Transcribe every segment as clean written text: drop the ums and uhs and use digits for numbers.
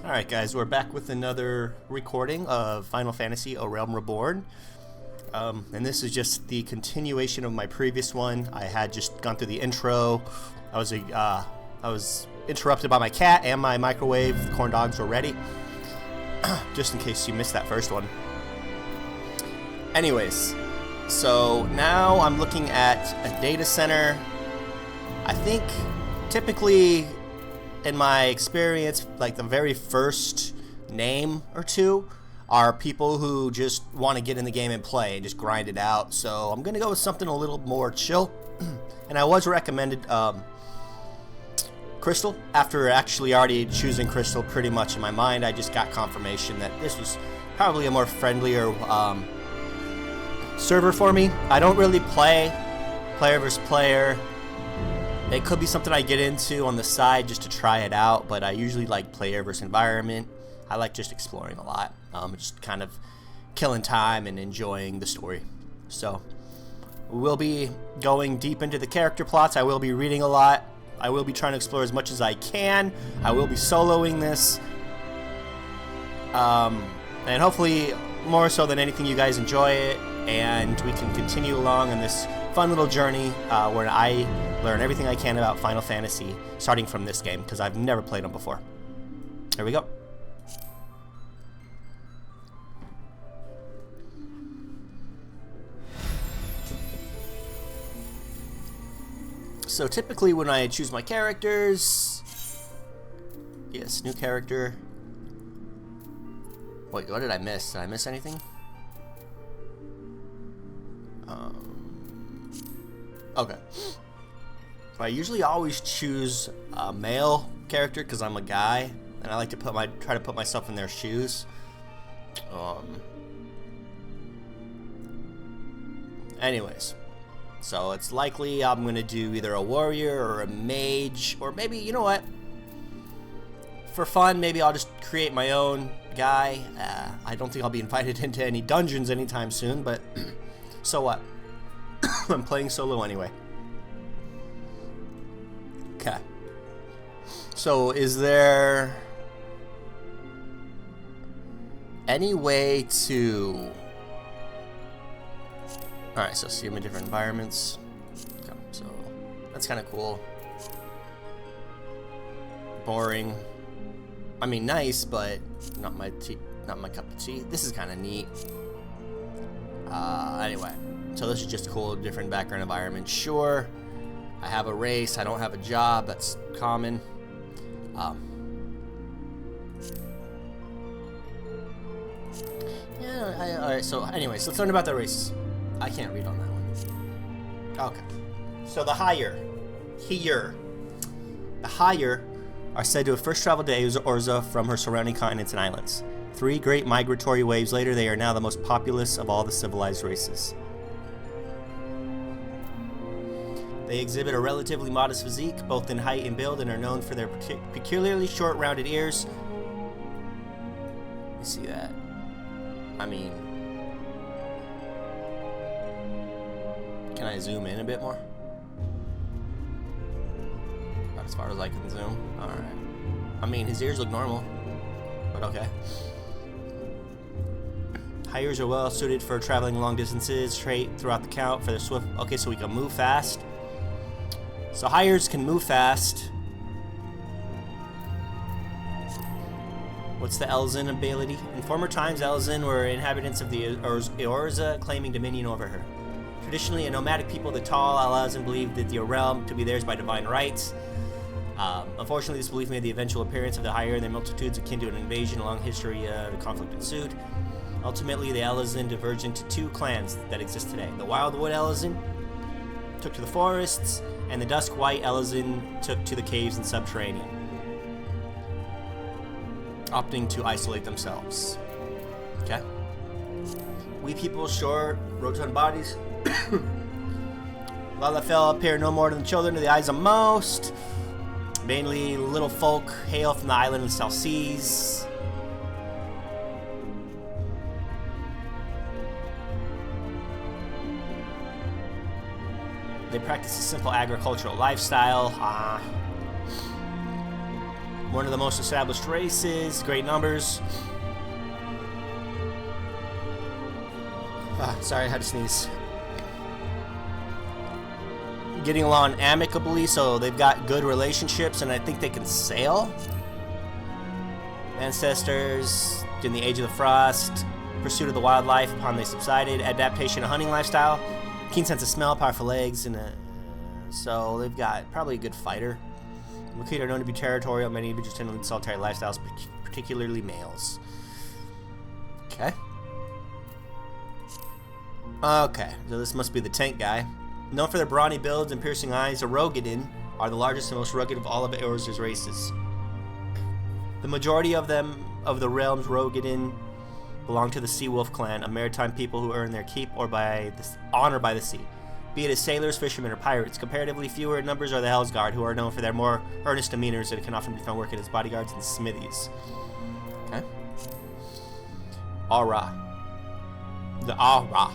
Alright guys, we're back with another recording of Final Fantasy Realm Reborn. And this is just the continuation of my previous one. I had just gone through the intro. I was interrupted by my cat and my microwave. The corn dogs were ready. Just in case you missed that first one. Anyways, so now I'm looking at a data center. I think typically in my experience, like the very first name or two are people who just want to get in the game and play and just grind it out. So I'm gonna go with something a little more chill. And I was recommended Crystal. After actually already choosing Crystal pretty much in my mind, I just got confirmation that this was probably a more friendlier server for me. I don't really play player versus player. It could be something I get into on the side just to try it out, but I usually like player versus environment. I like just exploring a lot, just kind of killing time and enjoying the story. So we'll be going deep into the character plots. I will be reading a lot. I will be trying to explore as much as I can. I will be soloing this, and hopefully more so than anything you guys enjoy it, and we can continue along on this fun little journey where I learn everything I can about Final Fantasy, starting from this game, because I've never played them before. Here we go. So typically when I choose my characters, yes, new character. Wait, what did I miss? Did I miss anything? Okay. I usually always choose a male character because I'm a guy, and I like to try to put myself in their shoes. Anyways, so it's likely I'm gonna do either a warrior or a mage, or maybe, you know what? For fun, maybe I'll just create my own guy. I don't think I'll be invited into any dungeons anytime soon, but so what? I'm playing solo anyway. Okay. So is there any way to... Alright, so see them in different environments. Okay, so that's kind of cool. Boring. I mean, nice, but not my cup of tea. This is kind of neat. Anyway, so this is just a cool, different background environment. Sure, I have a race. I don't have a job. That's common. Yeah. All right. So, anyways, let's learn about the race. I can't read on that one. Okay. So the higher are said to have first traveled to Orza from her surrounding continents and islands. 3 great migratory waves later, they are now the most populous of all the civilized races. They exhibit a relatively modest physique, both in height and build, and are known for their peculiarly short, rounded ears. You see that? I mean, can I zoom in a bit more? About as far as I can zoom. Alright. I mean, his ears look normal, but okay. High ears are well suited for traveling long distances, trait throughout the count for their swift... Okay, so we can move fast. So high ears can move fast. What's the Elzen ability? In former times, Elzen were inhabitants of the Orza, claiming dominion over her. Traditionally, a nomadic people, the tall Elzen believed that the realm to be theirs by divine rights. Unfortunately, this belief made the eventual appearance of the higher in their multitudes akin to an invasion. A long history of conflict ensued. Ultimately, the Elzen diverged into 2 clans that exist today. The Wildwood Elzen took to the forests, and the Dusk White Elzen took to the caves and subterranean, opting to isolate themselves. Okay. We people, short, rotund bodies. Lalafell appear no more than children to the eyes of most. Mainly little folk hail from the island of the South Seas. They practice a simple agricultural lifestyle. One of the most established races, great numbers. Sorry, I had to sneeze. Getting along amicably, so they've got good relationships, and I think they can sail. Ancestors in the Age of the Frost, pursuit of the wildlife upon they subsided, adaptation to hunting lifestyle, keen sense of smell, powerful legs, and so they've got probably a good fighter. Makita are known to be territorial. Many individuals tend to lead solitary lifestyles, particularly males. Okay. Okay, so this must be the tank guy. Known for their brawny builds and piercing eyes, the Rogadin are the largest and most rugged of all of Eorzur's races. The majority of them, of the realm's Rogadin, belong to the Sea Wolf clan, a maritime people who earn their keep or by honor by the sea. Be it as sailors, fishermen, or pirates. Comparatively fewer in numbers are the Hellsguard, who are known for their more earnest demeanors and can often be found working as bodyguards and smithies. Okay. Aura. The Aura.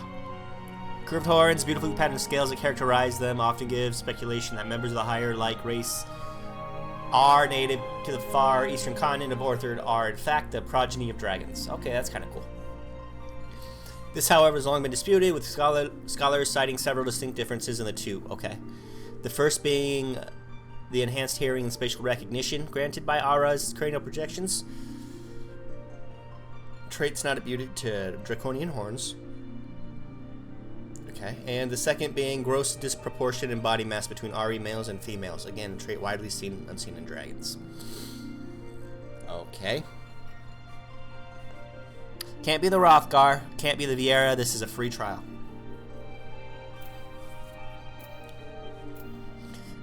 Curved horns, beautifully patterned scales that characterize them often give speculation that members of the higher-like race are native to the far eastern continent of Orthard are in fact the progeny of dragons. Okay, that's kind of cool. This, however, has long been disputed, with scholars citing several distinct differences in the two. Okay. The first being the enhanced hearing and spatial recognition granted by Aura's cranial projections. Traits not attributed to draconian horns. Okay. And the second being gross disproportion in body mass between RE males and females. Again, a trait widely seen and unseen in dragons. Okay. Can't be the Rothgar, can't be the Viera. This is a free trial.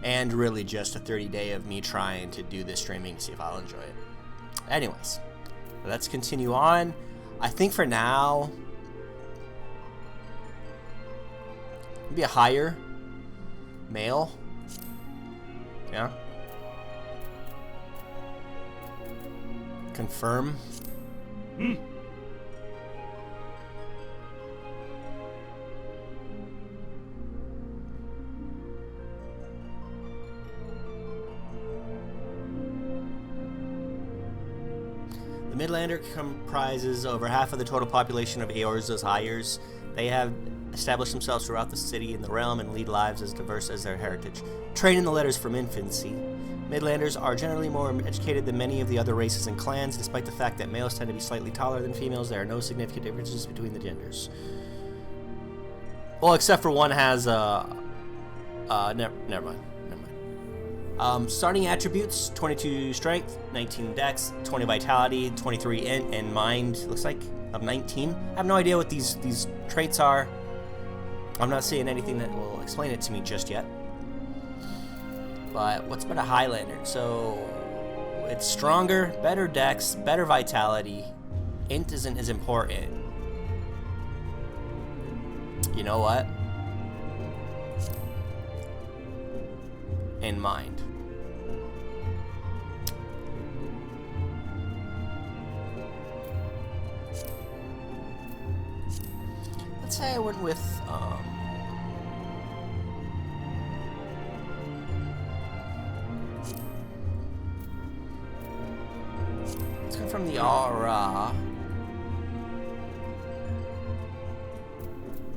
And really just a 30-day of me trying to do this streaming, see if I'll enjoy it. Anyways, let's continue on. I think for now, maybe a higher male. Yeah. Confirm. The Midlander comprises over half of the total population of Eorzur's Hires. They have established themselves throughout the city and the realm and lead lives as diverse as their heritage. Trained in the letters from infancy, Midlanders are generally more educated than many of the other races and clans. Despite the fact that males tend to be slightly taller than females, there are no significant differences between the genders. Well, except for one has never mind. Starting attributes: 22 strength, 19 dex, 20 vitality, 23 int, and mind, looks like, of 19. I have no idea what these traits are. I'm not seeing anything that will explain it to me just yet. But what's about a Highlander? So it's stronger, better dex, better vitality. Int isn't as important. You know what? In mind. Let's say I went with let's go from the aura.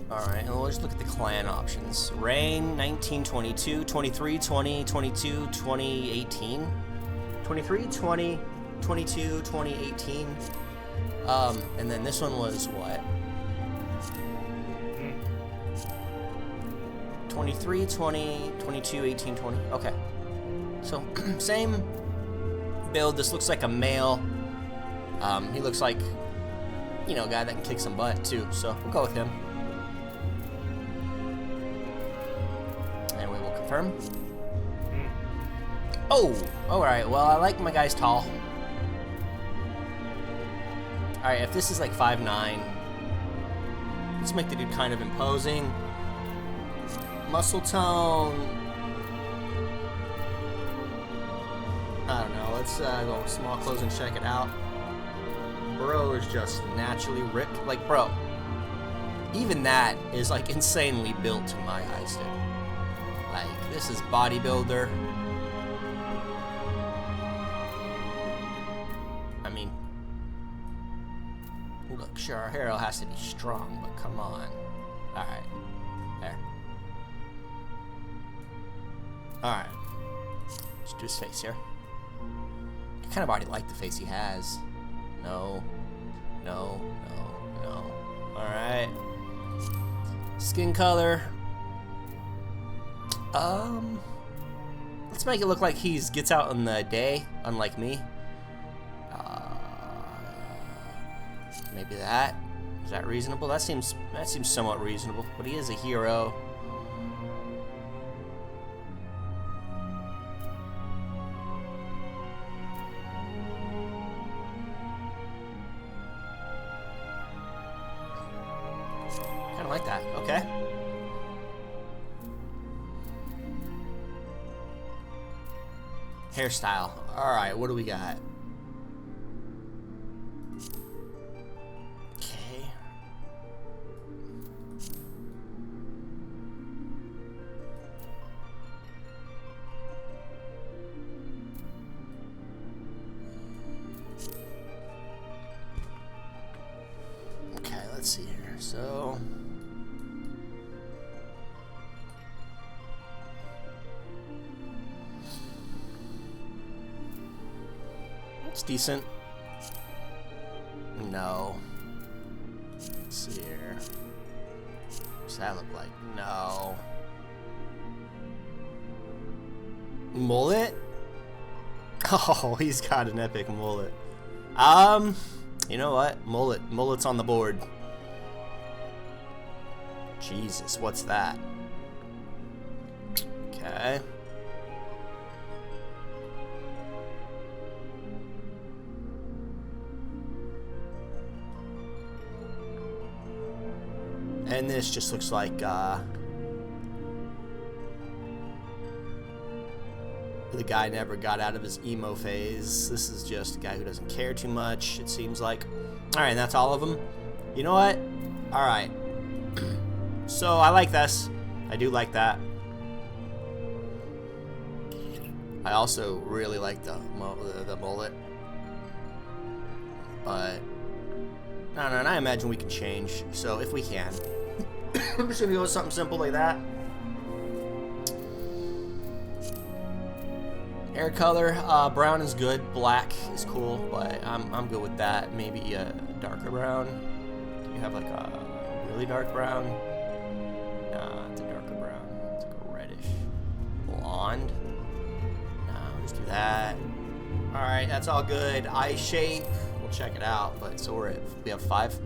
Alright, and we'll just look at the clan options. Reign, 1922, 23, 20, 22, 20, 18. 23, 20, 22, 2018. And then this one was what? 23, 20, 22, 18, 20. Okay. So, same build. This looks like a male. He looks like, you know, a guy that can kick some butt, too. So, we'll go with him. And we will confirm. Oh! Alright, well, I like my guys tall. Alright, if this is like 5'9", let's make the dude kind of imposing. Muscle tone. I don't know. Let's go small clothes and check it out. Bro is just naturally ripped. Like, bro, even that is like insanely built to my eyes, dude. Like, this is bodybuilder. Look, sure, our hero has to be strong, but come on. Alright. There. Alright. Let's do his face here. I kind of already like the face he has. No. No. No. No. Alright. Skin color. Let's make it look like he gets out in the day, unlike me. Maybe that. Is that reasonable? That seems somewhat reasonable. But he is a hero. Kind of like that. Okay. Hairstyle. All right. What do we got? Let's see here. So it's decent. No. Let's see here. What's that look like? No. Mullet? Oh, he's got an epic mullet. You know what? Mullet's on the board. Jesus, what's that? Okay. And this just looks like the guy never got out of his emo phase. This is just a guy who doesn't care too much, it seems like. Alright, that's all of them. You know what? Alright. So I like this. I do like that. I also really like the mullet. But I imagine we can change. So if we can, I'm just gonna go with something simple like that. Hair color, brown is good. Black is cool, but I'm good with that. Maybe a darker brown. Do you have like a really dark brown? It's a darker brown. It's like a reddish blonde. No, let's do that. All right, that's all good. Eye shape, we'll check it out. But so we have 5.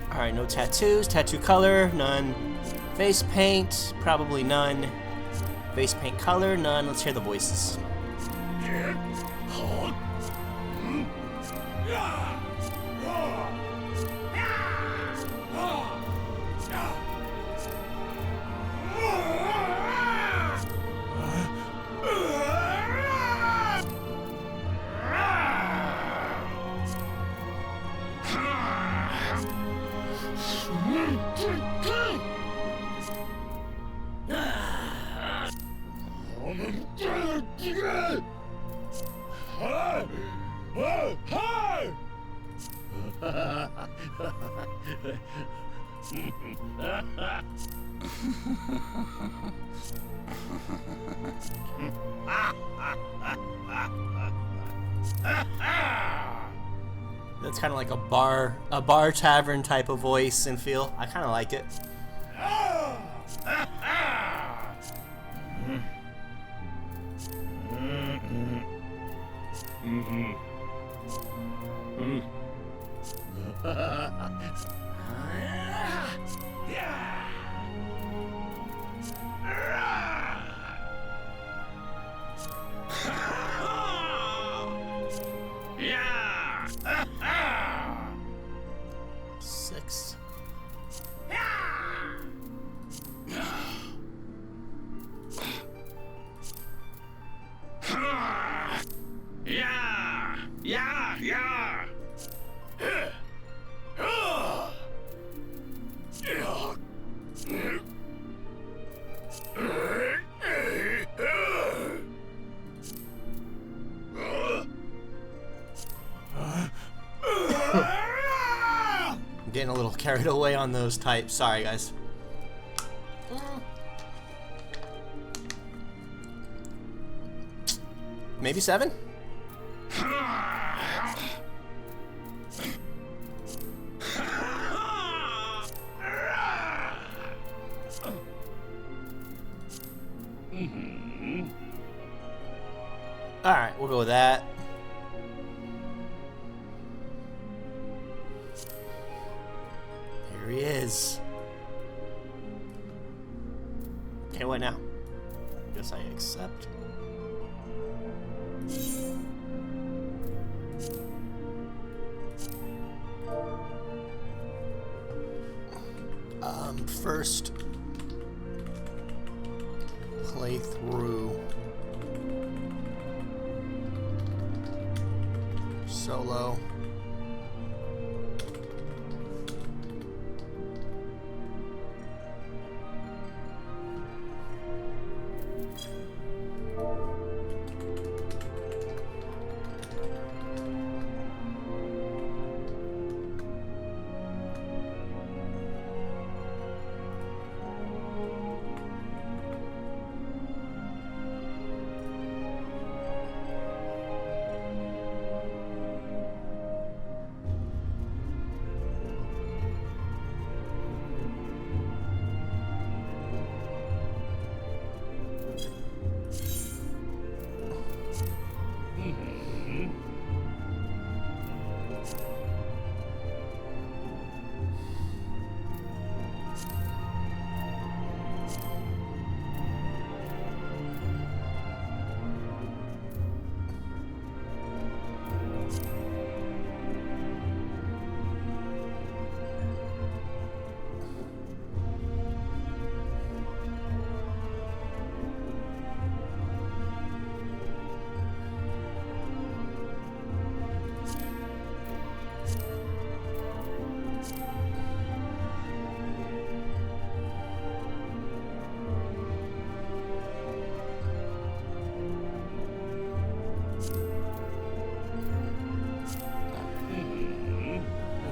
Alright, no tattoos. Tattoo color, none. Face paint, probably none. Face paint color, none. Let's hear the voices. That's kind of like a bar tavern type of voice and feel. I kind of like it. Six. I'm getting a little carried away on those types. Sorry, guys. Maybe 7? Alright, we'll go with that. Here he is. Okay, what now? Guess I accept. First playthrough solo.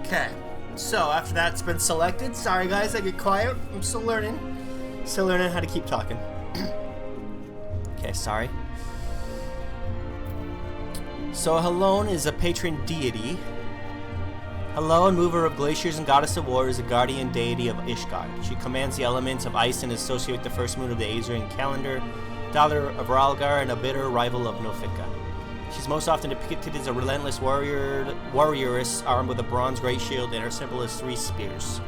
Okay, so after that's been selected, sorry guys, I get quiet. I'm still learning how to keep talking. Okay, sorry. So Helone is a patron deity. Helone, mover of glaciers and goddess of war, is a guardian deity of Ishgard. She commands the elements of ice and is associated with the first moon of the Azorian calendar, daughter of Ralgar, and a bitter rival of Nofika. She's most often depicted as a relentless warrioress armed with a bronze great shield, and her symbol is 3 spears.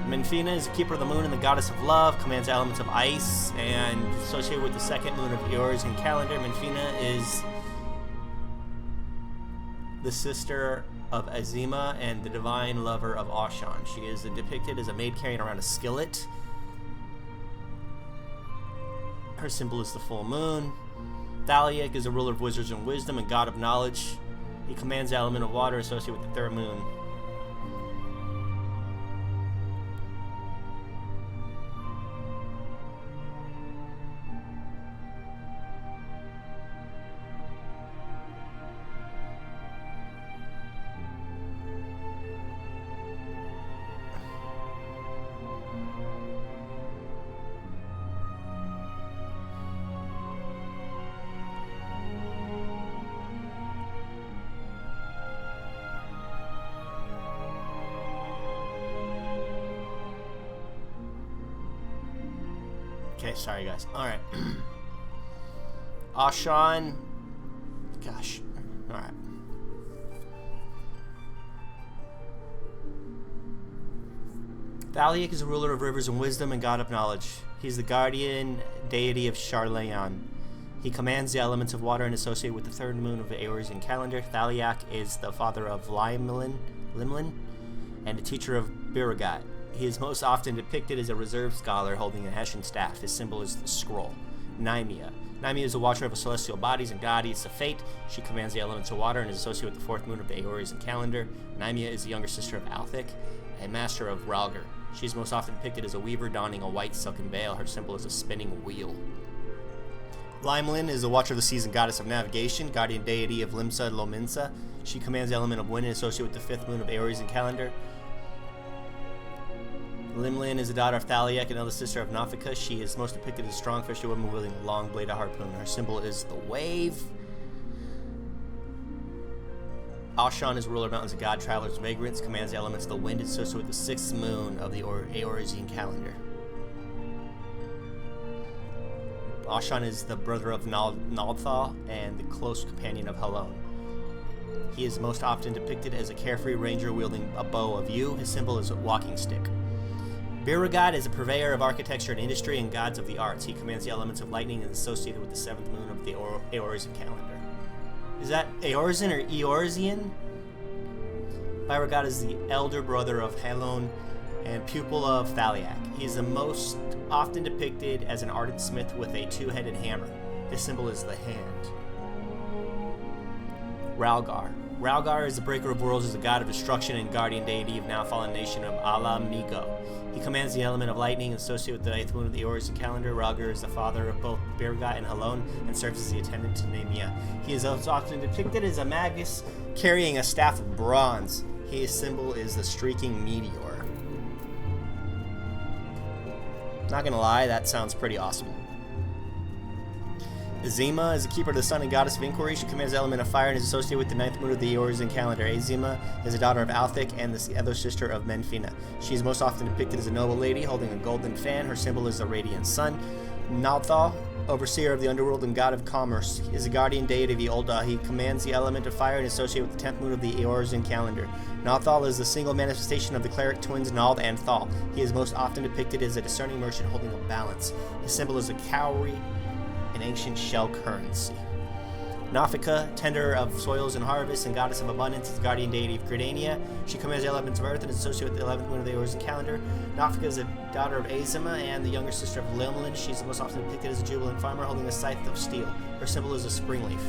Menfina is the keeper of the moon and the goddess of love, commands elements of ice, and associated with the second moon of Eorzean calendar. Menfina is the sister of Azima and the divine lover of Ashan. She is depicted as a maid carrying around a skillet. Her symbol is the full moon. Thaliak is a ruler of wizards and wisdom and god of knowledge. He commands the element of water associated with the third moon. Okay, sorry guys. Alright. Ashan. Gosh. Alright. Thaliak is the ruler of rivers and wisdom and god of knowledge. He is the guardian deity of Sharlayan. He commands the elements of water and associated with the third moon of the Eorzean calendar. Thaliak is the father of Limlin and a teacher of Biragat. He is most often depicted as a reserve scholar holding a Hessian staff. His symbol is the scroll. Nymea. Nymea is the watcher of celestial bodies and goddess of fate. She commands the elements of water and is associated with the fourth moon of the Eorzean calendar. Nymea is the younger sister of Althic and master of Ralgar. She is most often depicted as a weaver donning a white silken veil. Her symbol is a spinning wheel. Limlin is the watcher of the seas and goddess of navigation, guardian deity of Limsa Lominsa. She commands the element of wind and associated with the fifth moon of Eorzean calendar. Limlin is the daughter of Thaliak and eldest sister of Nafika. She is most depicted as a strong fisherwoman wielding a long bladed harpoon. Her symbol is the wave. Ashan is ruler of mountains of god, travelers, vagrants, commands the elements of the wind, associated with the sixth moon of the Eorzean calendar. Ashan is the brother of Naldthal and the close companion of Halon. He is most often depicted as a carefree ranger wielding a bow of yew. His symbol is a walking stick. Biragat is a purveyor of architecture and industry and gods of the arts. He commands the elements of lightning and is associated with the seventh moon of the Eorzean calendar. Is that Eorzean or Eorzean? Biragat is the elder brother of Halon and pupil of Thaliak. He is the most often depicted as an ardent smith with a two-headed hammer. His symbol is the hand. Ralgar. Ralgar is the breaker of worlds, is the god of destruction and guardian deity of now fallen nation of Ala Migo. He commands the element of lightning associated with the eighth moon of the Eorzean calendar. Ralgar is the father of both Biragat and Halon and serves as the attendant to Nymea. He is also often depicted as a magus carrying a staff of bronze. His symbol is the streaking meteor. Not gonna lie, that sounds pretty awesome. Azima is the keeper of the sun and goddess of inquiry. She commands the element of fire and is associated with the ninth moon of the Eorzean calendar. Azima is the daughter of Althic and the other sister of Menfina. She is most often depicted as a noble lady holding a golden fan. Her symbol is the radiant sun. Nalthal, overseer of the underworld and god of commerce, is the guardian deity of the Ulda. He commands the element of fire and is associated with the 10th moon of the Eorzean calendar. Nalthal is the single manifestation of the cleric twins Nald and Thal. He is most often depicted as a discerning merchant holding a balance. His symbol is a cowrie, an ancient shell currency. Nafika, tender of soils and harvests and goddess of abundance, is the guardian deity of Gridania. She commands the elements of earth and is associated with the 11th moon of the Eorzean calendar. Nafika is the daughter of Azima and the younger sister of Limlin. She is most often depicted as a jubilant farmer holding a scythe of steel. Her symbol is a spring leaf.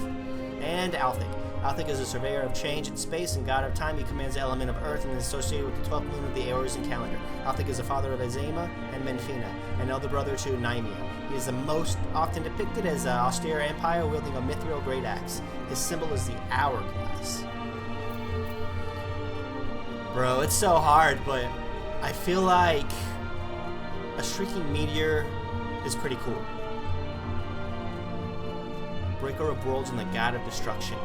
And Althic. Althic is a surveyor of change and space and god of time. He commands the element of earth and is associated with the 12th moon of the Eorzean calendar. Althic is the father of Azima and Menfina, and elder brother to Nymea. He is the most often depicted as an austere empire wielding a mithril great axe. His symbol is the hourglass. Bro, it's so hard, but I feel like a streaking meteor is pretty cool. Breaker of worlds and the god of destruction.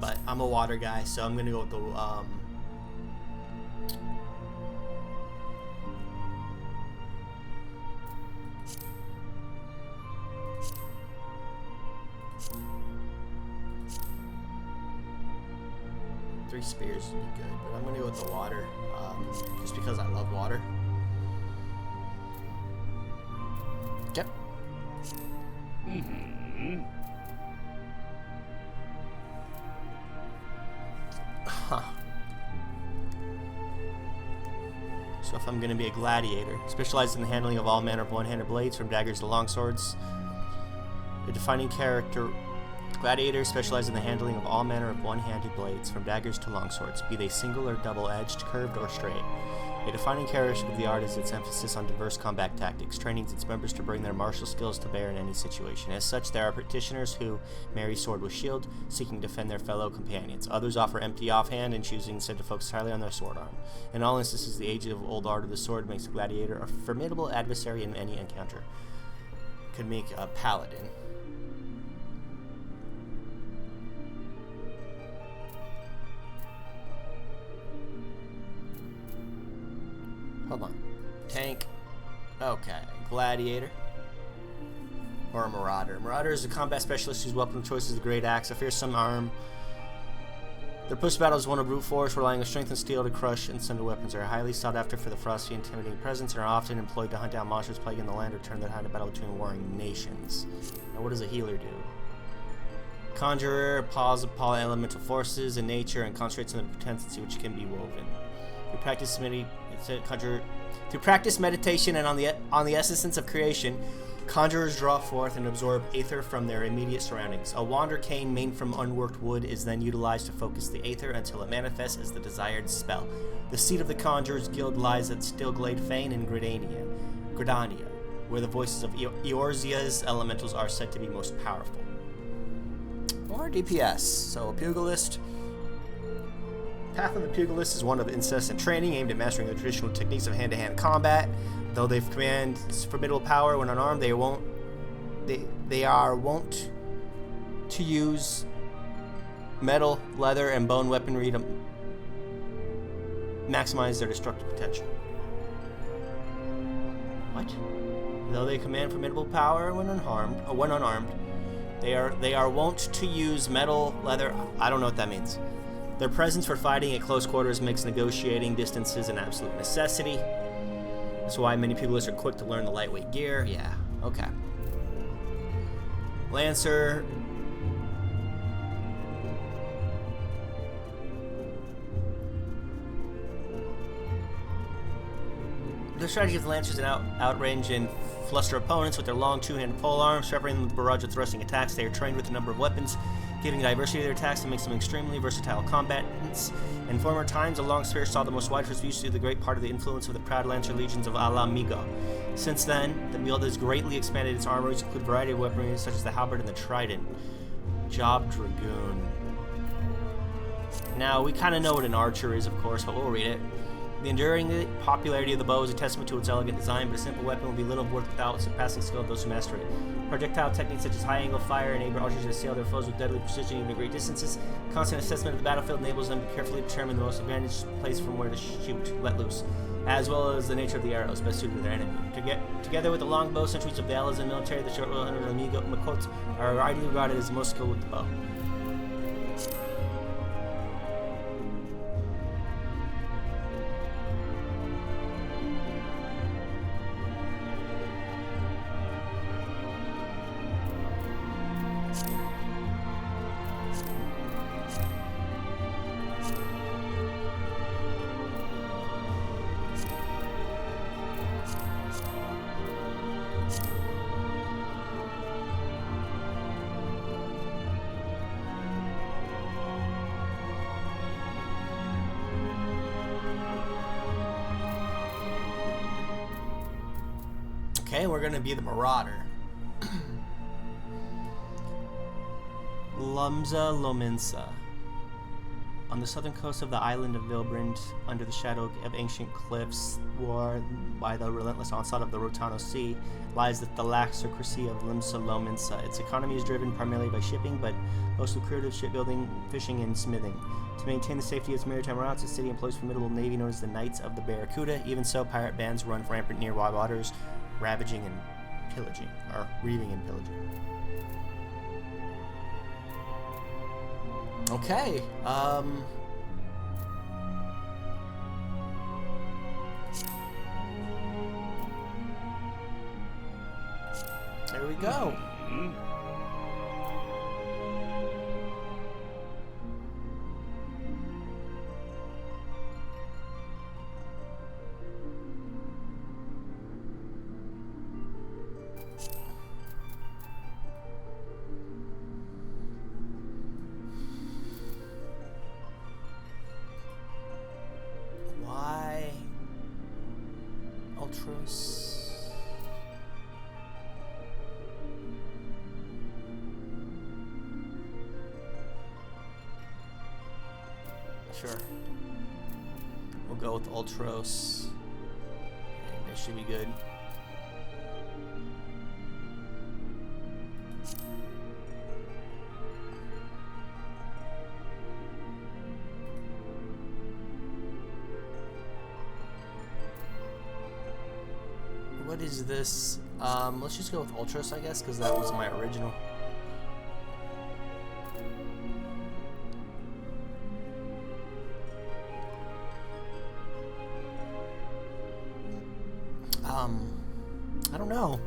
But I'm a water guy, so I'm gonna go with the three spears would be good, but I'm gonna go with the water, just because I love water. Yep. Huh. So if I'm gonna be a gladiator, specialized in the handling of all manner of one-handed blades, from daggers to longswords, a defining character. Gladiator specialized in the handling of all manner of one-handed blades, from daggers to longswords, be they single or double-edged, curved or straight. A defining characteristic of the art is its emphasis on diverse combat tactics, training its members to bring their martial skills to bear in any situation. As such, there are practitioners who marry sword with shield, seeking to defend their fellow companions. Others offer empty offhand and choosing instead to focus entirely on their sword arm. In all instances, the age-old art of the sword makes a gladiator a formidable adversary in any encounter. Could make a paladin. Hold on. Tank. Okay. Gladiator. Or a Marauder. Marauder is a combat specialist whose weapon of choice is the Great Axe, a fearsome arm. Their push battle is one of brute force, relying on strength and steel to crush and sunder weapons. They are highly sought after for the frosty, intimidating presence and are often employed to hunt down monsters plaguing the land or turn their hand to battle between warring nations. Now, what does a healer do? Conjurer pawns upon elemental forces in nature and concentrates on the potency which can be woven. Through practice meditation and on the essence of creation, conjurers draw forth and absorb aether from their immediate surroundings. A wander cane made from unworked wood is then utilized to focus the aether until it manifests as the desired spell. The seat of the Conjurer's Guild lies at Stillglade Fane in Gridania, where the voices of Eorzea's elementals are said to be most powerful. Or DPS. So a pugilist. Path of the Pugilist is one of incessant training aimed at mastering the traditional techniques of hand-to-hand combat. Though they command formidable power when unarmed, they are wont to use metal, leather, and bone weaponry to maximize their destructive potential. What? Though they command formidable power when unarmed, they are wont to use metal, leather. I don't know what that means. Their presence for fighting at close quarters makes negotiating distances an absolute necessity. That's why many pugilists are quick to learn the lightweight gear. Yeah, okay. Lancer. The strategy of the Lancers is to outrange and fluster opponents with their long two-handed polearms, separating them with a barrage of thrusting attacks. They are trained with a number of weapons, giving diversity to their attacks and makes them extremely versatile combatants. In former times, a long spear saw the most widespread use due to the great part of the influence of the proud Lancer legions of Alamigo. Since then, the guild has greatly expanded its armories, include a variety of weaponry such as the halberd and the trident. Job Dragoon. Now, we kind of know what an archer is, of course, but we'll read it. The enduring popularity of the bow is a testament to its elegant design, but a simple weapon will be little worth without surpassing skill of those who master it. Projectile techniques such as high-angle fire enable archers to assail their foes with deadly precision even at great distances. Constant assessment of the battlefield enables them to carefully determine the most advantaged place from where to shoot, let loose, as well as the nature of the arrows best suited to their enemy. Together with the long bow sentries of the Alazan military, the short hunters of Amigo Makot are ideally regarded as the most skilled with the bow. Okay, we're gonna be the Marauder. Lumza Lominsa. On the southern coast of the island of Vilbrind, under the shadow of ancient cliffs, warred by the relentless onslaught of the Rotano Sea, lies the thalassocracy of Limsa Lominsa. Its economy is driven primarily by shipping, but most lucrative shipbuilding, fishing, and smithing. To maintain the safety of its maritime routes, the city employs a formidable navy known as the Knights of the Barracuda. Even so, pirate bands run rampant near wide waters, ravaging and pillaging, or reaving and pillaging. Okay, there we go. Ultros. Sure. We'll go with Ultros. And it should be good. what is this? Let's just go with Ultros, I guess, because that was my original. I don't know.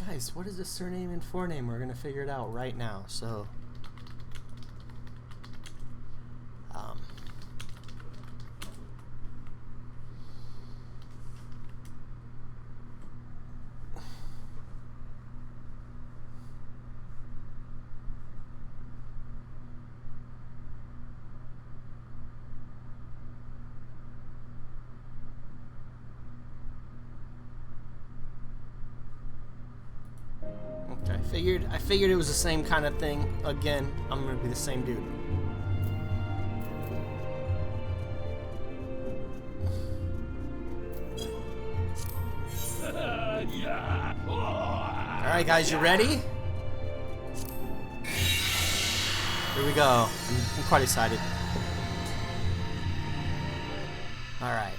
Guys, what is the surname and forename? We're gonna figure it out right now. So, I figured it was the same kind of thing. Again, I'm gonna be the same dude. Alright guys, you ready? Here we go. I'm quite excited. Alright.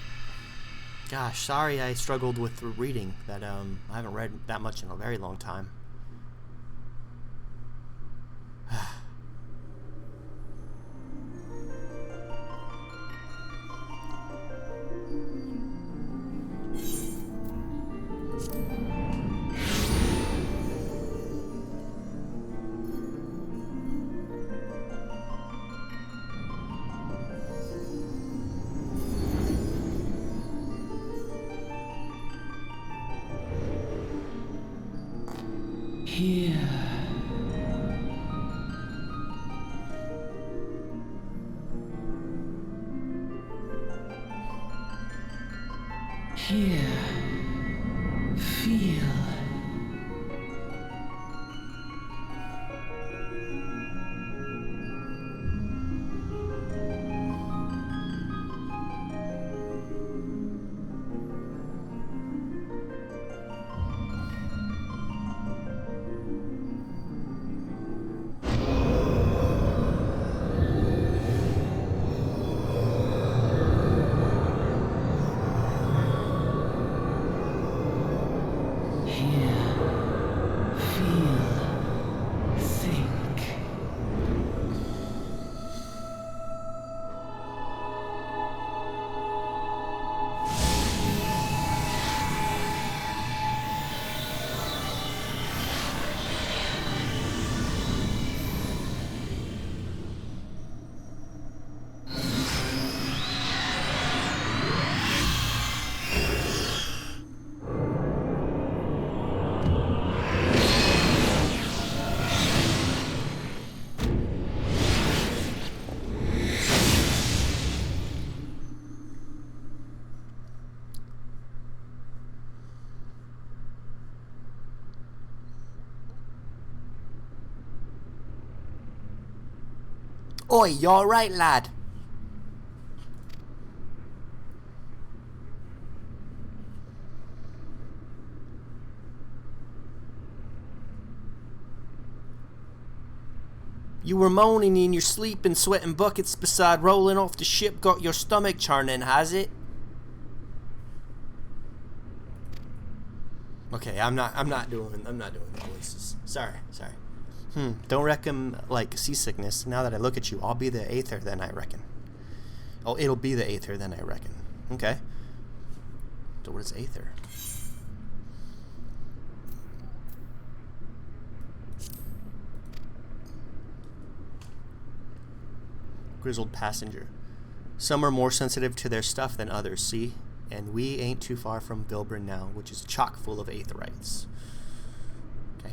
Gosh, sorry I struggled with reading. That I haven't read that much in a very long time. Here. Here. Feel. Oi, you alright, lad? You were moaning in your sleep and sweating buckets beside rolling off the ship got your stomach churning, has it? Okay, I'm not doing the voices. Sorry. Don't reckon like seasickness. Now that I look at you, I'll be the Aether then, I reckon. Oh, it'll be the Aether then, I reckon. Okay. So what is Aether? Grizzled passenger. Some are more sensitive to their stuff than others, see? And we ain't too far from Vilbrin now, which is chock full of Aetherites. Okay.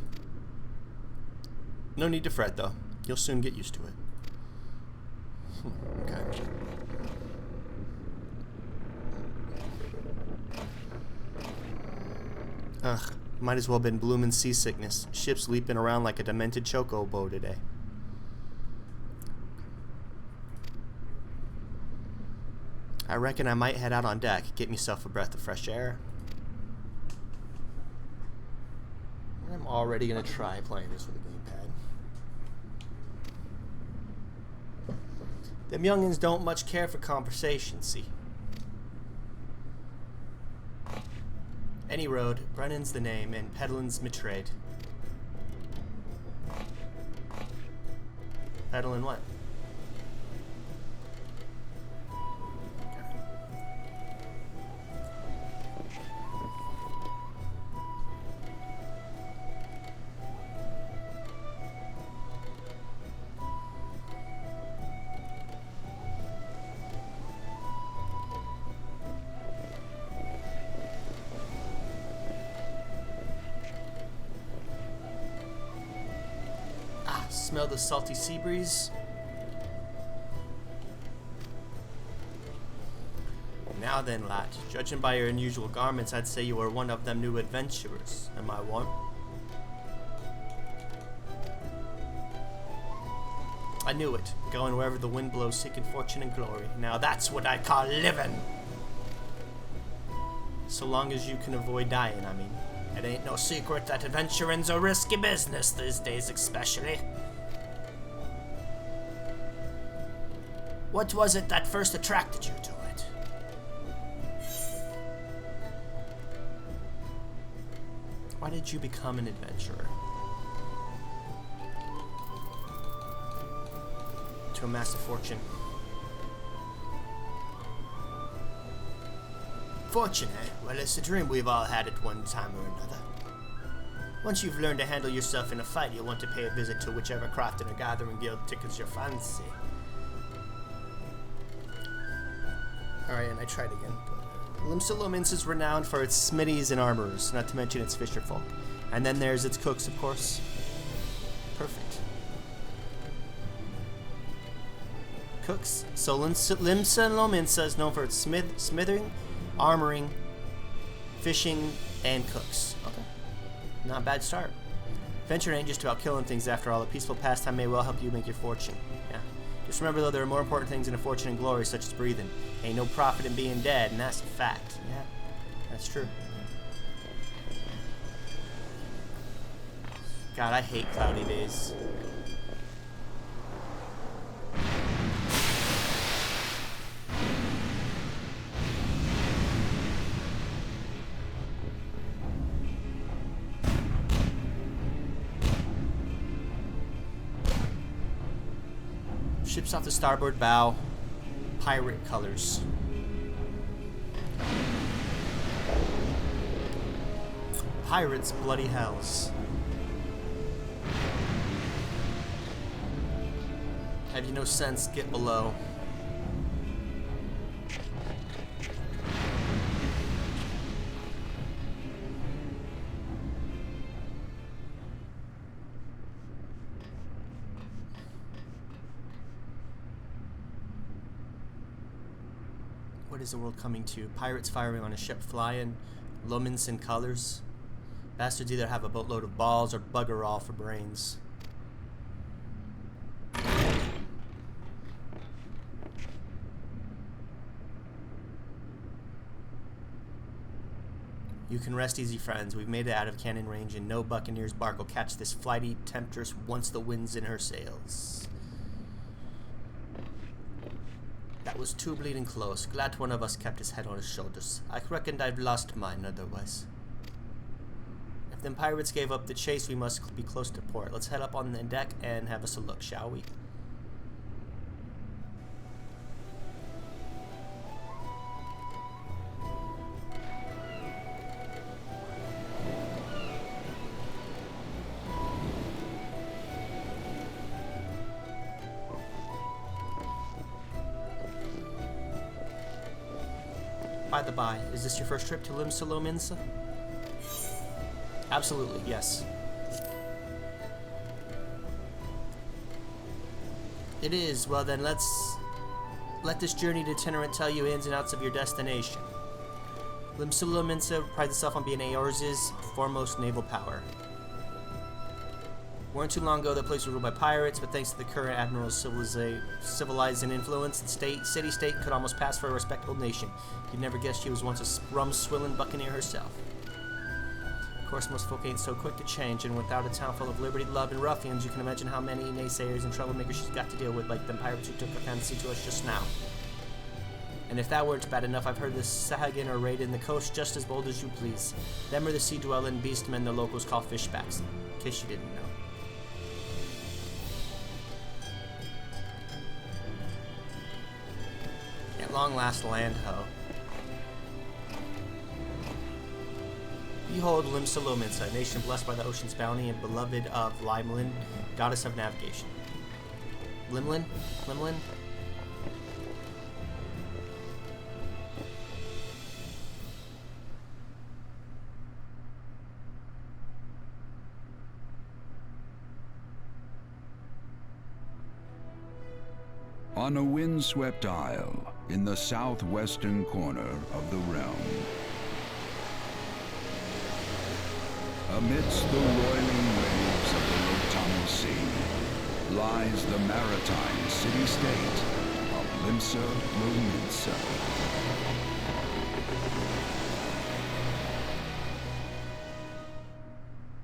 No need to fret, though. You'll soon get used to it. Okay. Ugh, might as well have been bloomin' seasickness. Ship's leaping around like a demented chocobo today. I reckon I might head out on deck, get myself a breath of fresh air. I'm already gonna try playing this with a gamepad. Them youngins don't much care for conversation, see. Any road, Brennan's the name, and Pedlin's my trade. Peddling what? Smell the salty sea breeze. Now then, lad, judging by your unusual garments, I'd say you are one of them new adventurers. Am I one? I knew it. Going wherever the wind blows, seeking fortune and glory. Now that's what I call living. So long as you can avoid dying, I mean. It ain't no secret that adventuring's a risky business these days, especially. What was it that first attracted you to it? Why did you become an adventurer? To amass a fortune. Fortune, eh? Well, it's a dream we've all had at one time or another. Once you've learned to handle yourself in a fight, you'll want to pay a visit to whichever crafting or gathering guild tickles your fancy. Alright, and I tried again. Limsalomins is renowned for its smithies and armorers, not to mention its fisherfolk. And then there's its cooks, of course. Perfect. Cooks. So Limsalomins is known for its smithing, armoring, fishing, and cooks. Okay. Not a bad start. Adventure ain't just about killing things after all. A peaceful pastime may well help you make your fortune. Yeah. Just remember, though, there are more important things than a fortune and glory, such as breathing. Ain't no profit in being dead, and that's a fact. Yeah, that's true. God, I hate cloudy days. Ships off the starboard bow. Pirate colors. Pirates, bloody hells. Have you no sense? Get below. What is the world coming to? Pirates firing on a ship flying, lumens in colors. Bastards either have a boatload of balls or bugger all for brains. You can rest easy, friends. We've made it out of cannon range, and no buccaneer's bark will catch this flighty temptress once the wind's in her sails. That was too bleeding close. Glad one of us kept his head on his shoulders. I reckoned I'd lost mine otherwise. If them pirates gave up the chase, we must be close to port. Let's head up on the deck and have us a look, shall we? By the by, is this your first trip to Limsalomins? Absolutely, yes. It is. Well then, let this journeyed itinerant tell you ins and outs of your destination. Limsalomins prides itself on being Eorze's foremost naval power. Weren't too long ago the place was ruled by pirates, but thanks to the current admiral's civilizing influence, the city-state could almost pass for a respectable nation. You'd never guess she was once a rum-swilling buccaneer herself. Of course, most folk ain't so quick to change, and without a town full of liberty, love, and ruffians, you can imagine how many naysayers and troublemakers she's got to deal with, like them pirates who took a fancy to us just now. And if that weren't bad enough, I've heard the Sahagin are raiding the coast just as bold as you please. Them are the sea-dwelling beastmen the locals call fishbacks, in case you didn't know. At long last, land ho. Behold Limsa Lominsa, a nation blessed by the ocean's bounty and beloved of Limlin, goddess of navigation. Limlin? Limlin? On a windswept isle in the southwestern corner of the realm, amidst the roiling waves of the Rotamo Sea, lies the maritime city-state of Limsa Lominsa.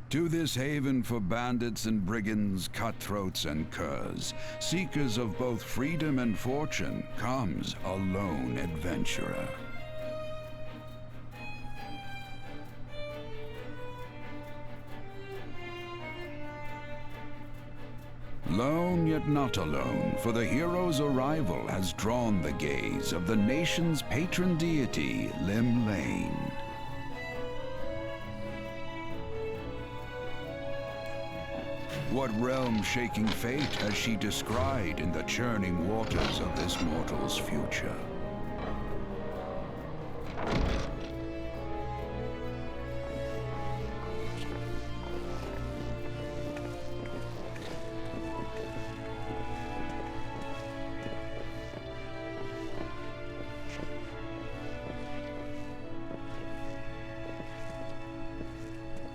To this haven for bandits and brigands, cutthroats and curs, seekers of both freedom and fortune, comes a lone adventurer. Lone yet not alone, for the hero's arrival has drawn the gaze of the nation's patron deity, Lim Lane. What realm-shaking fate has she descried in the churning waters of this mortal's future?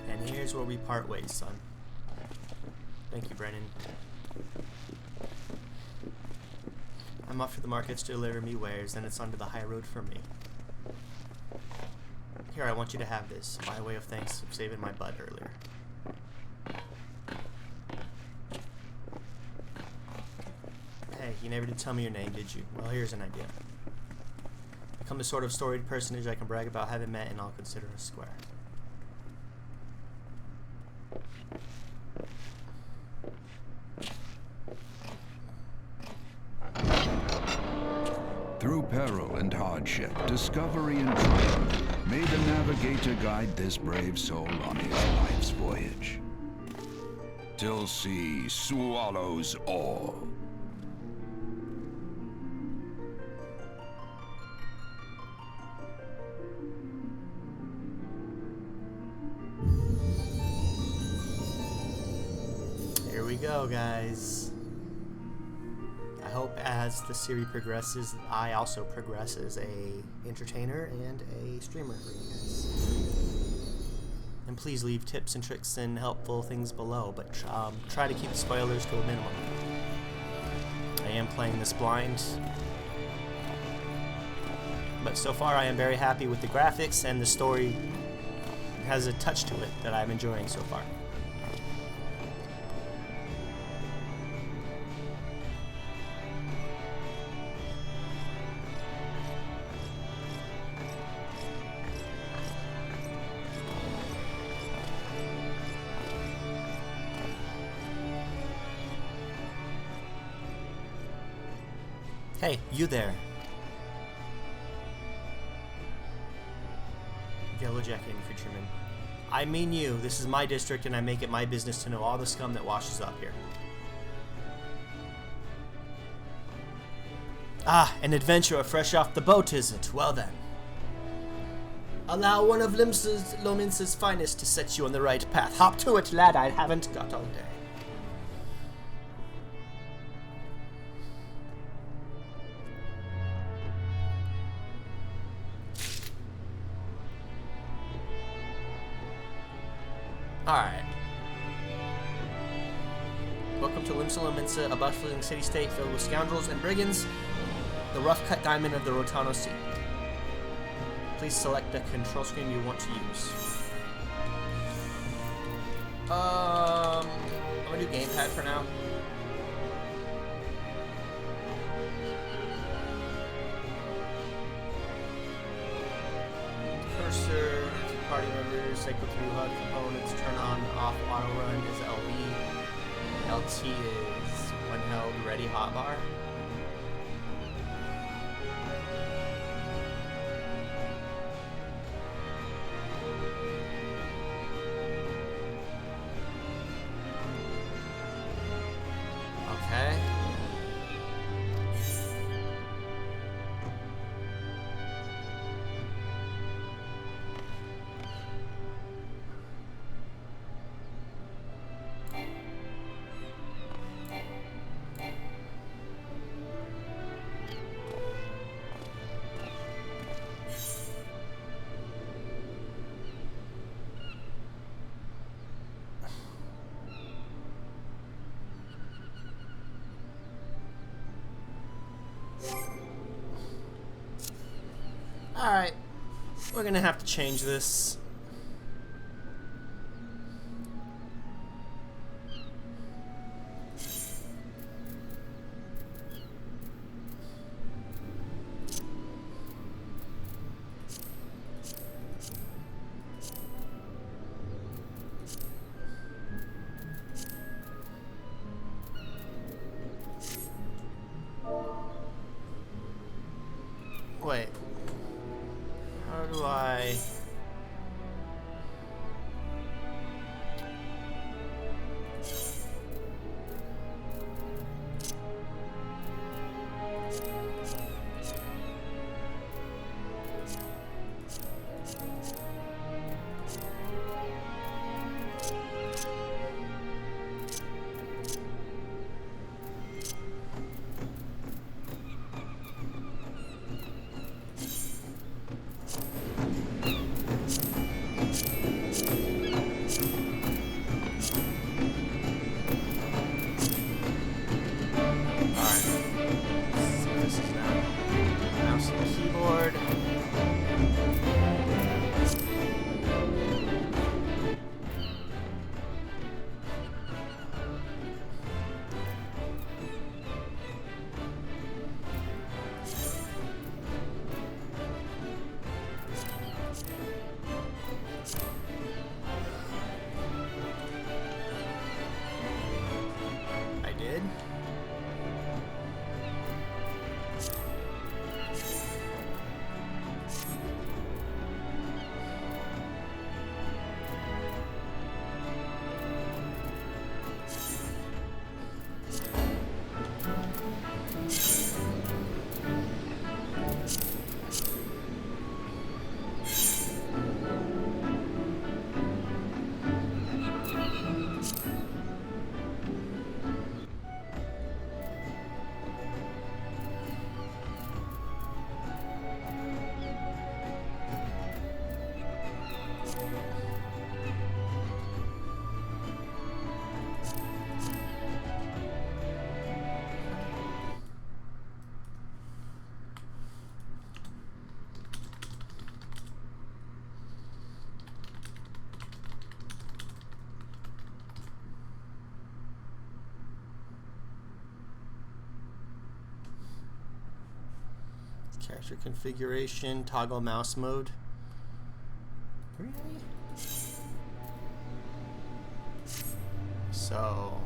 And here's where we part ways, son. Thank you, Brennan. I'm off to the markets to deliver me wares, then it's onto the high road for me. Here, I want you to have this, by way of thanks for saving my butt earlier. Hey, you never did tell me your name, did you? Well, here's an idea. Become the sort of storied personage I can brag about having met, and I'll consider us square. Through peril and hardship, discovery and triumph, may the navigator guide this brave soul on his life's voyage, till sea swallows all. Here we go, guys. I hope as the series progresses, I also progress as a entertainer and a streamer for you guys. And please leave tips and tricks and helpful things below, but try to keep the spoilers to a minimum. I am playing this blind, but so far I am very happy with the graphics, and the story has a touch to it that I'm enjoying so far. Hey, you there. Yellowjacket infantryman. I mean you. This is my district, and I make it my business to know all the scum that washes up here. Ah, an adventurer fresh off the boat, is it? Well then. Allow one of Lominsa's finest to set you on the right path. Hop to it, lad. I haven't got all day. Alright. Welcome to Limsa Lominsa, a bustling city-state filled with scoundrels and brigands, the rough-cut diamond of the Rotano Sea. Please select the control screen you want to use. I'm gonna do gamepad for now. Cursor, party members, cycle through HUD components, turn on, off, auto run is LB. LT is when held, ready hotbar. Okay. Alright, we're gonna have to change this. Wait. How do I... Character configuration, toggle mouse mode. Really? So...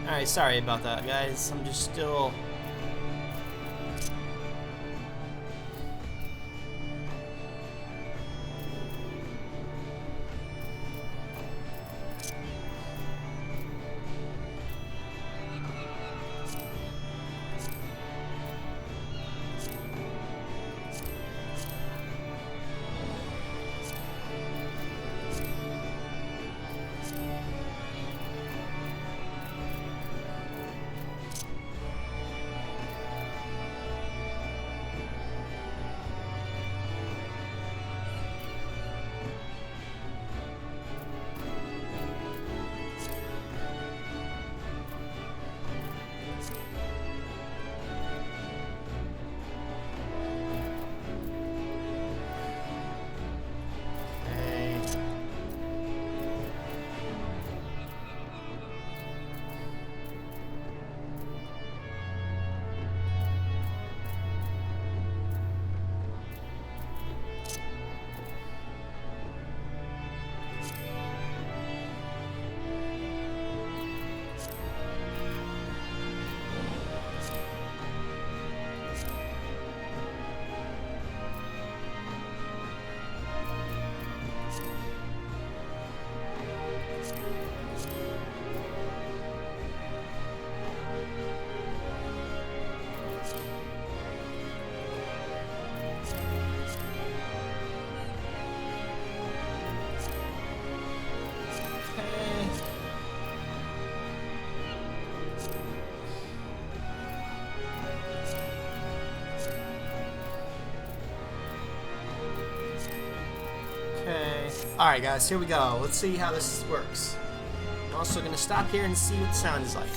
Alright, sorry about that, guys. I'm just still... Alright guys, here we go. Let's see how this works. I'm also going to stop here and see what the sound is like.